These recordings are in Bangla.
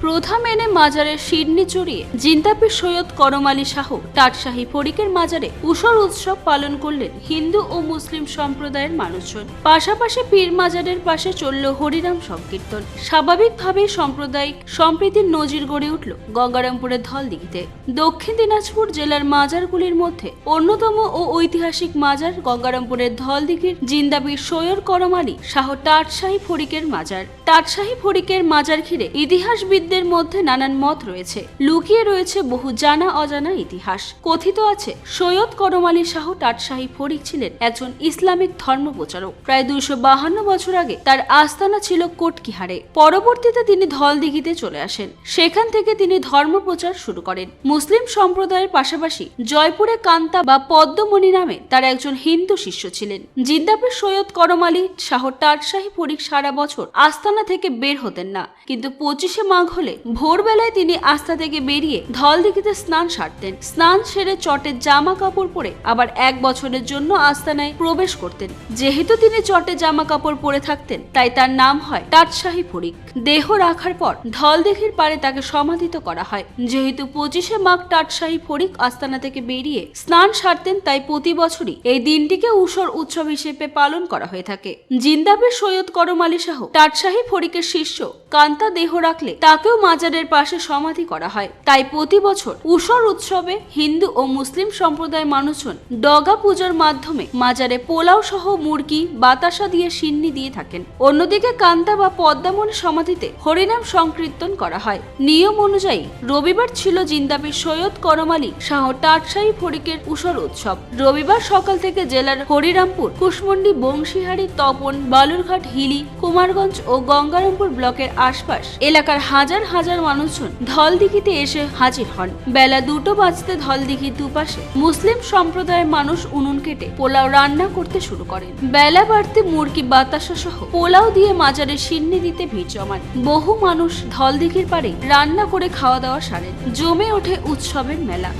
প্রথা মেনে মাজারের শিরনি চড়িয়ে জিন্দাপীর সৈয়দ করম আলী শাহ টাটশাহী ফরিকের মাজারে উসর উৎসব পালন করলেন হিন্দু ও মুসলিম সম্প্রদায়ের মানুষজন। পাশাপাশি পীর মাজারের পাশে চলল হরিনাম সংকীর্তন। স্বাভাবিকভাবেই সাম্প্রদায়িক সম্প্রীতির নজির গড়ে উঠল গঙ্গারামপুরের ধলদিঘিতে। দক্ষিণ দিনাজপুর জেলার মাজারগুলির মধ্যে অন্যতম ও ঐতিহাসিক মাজার গঙ্গারামপুরের ধলদিঘির জিন্দাপীর সৈয়দ করম আলী শাহ টাটশাহী ফরিকের মাজার। টাটশাহী ফরিকের মাজার ঘিরে ইতিহাসবিদদের মধ্যে নানান মত রয়েছে। লুকিয়ে রয়েছে বহু জানা অজানা ইতিহাস। কথিত আছে সৈয়দ করম আলী শাহ টাটশাহী ফরিক ছিলেন একজন ইসলামিক ধর্ম প্রচারক। প্রায় 252 বছর আগে তার আস্তানা ছিল কোটকিহারে। পরবর্তীতে তিনি ধলদিঘিতে চলে আসেন। সেখান থেকে তিনি ধর্ম প্রচার শুরু করেন। মুসলিম সম্প্রদায়ের পাশাপাশি জয়পুরে কান্তা বা পদ্মমণি নামে তার একজন হিন্দু শিষ্য ছিলেন। জিন্দাপীর সৈয়দ করম আলী শাহ টাটশাহী ফরিক সারা বছর আস্তানা থেকে বের হতেন না, কিন্তু 25শে মাঘ হলে ভোরবেলায় তিনি আস্থা থেকে বেরিয়ে ধলদিঘিতে স্নান সারতেন। স্নান সেরে চটের জামা কাপড় পরে আবার 1 বছরের জন্য আস্তানায় প্রবেশ করতেন। যেহেতু তিনি চটে জামা কাপড় পরে থাকতেন, তাই তার নাম হয় টাটশাহী ফরিক। দেহ রাখার পর ধলদিঘির পাড়ে তাকে সমাধিত করা হয়। যেহেতু 25শে মাঘ টাটশাহী ফরিক আস্তানা থেকে বেরিয়ে স্নান সারতেন, তাই প্রতি বছরই এই দিনটিকে উসর উৎসব হিসেবে পালন করা হয়ে থাকে। জিন্দাপীর সৈয়দ করম আলী শাহ টাটশাহী ফরিকের শিষ্য কান্তা দেহ রাখলে তাকেও মাজারের পাশে সমাধি করা হয়। তাই প্রতি বছর উসর উৎসবে হিন্দু ও মুসলিম সম্প্রদায়ের মানুষজন ডগা পূজার মাধ্যমে মাজারে পোলাও সহ মুরগি বাতাসা দিয়ে সিন্নি দিয়ে থাকেন। অন্যদিকে কান্তা বা পদ্মামণি সমাধিতে হরিনাম সংকীর্তন করা হয়। নিয়ম অনুযায়ী রবিবার ছিল জিন্দাপীর সৈয়দ করম আলী শাহ টাটশাহী ফরিকের উসর উৎসব। রবিবার সকাল থেকে জেলার হরিরামপুর, কুশমন্ডি, বংশীহারি, তপন, বালুরঘাট, হিলি, কুমারগঞ্জ ও গঙ্গারামপুর ব্লকের আশপাশ এলাকার হাজার হাজার মানুষজন ধলদিঘিতে এসে হাজির হন। বেলা 2টো বাজতে ধলদিঘির দুপাশে মুসলিম সম্প্রদায়ের মানুষ উনুন কেটে পোলাও রান্না করতে শুরু করেন। বেলা বাড়তে মুরগি বাতাসা সহ পোলাও দিয়ে মাজারে সিন্নি দিতে ভিড় জমান। বহু মানুষ ধলদিঘির পাড়ে রান্না করে খাওয়া দাওয়া সারেন। জমে ওঠে উৎসবের মেলা।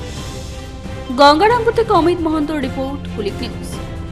গঙ্গারামপুর থেকে অমিত মহন্তর রিপোর্ট, কুলিক নিউজ।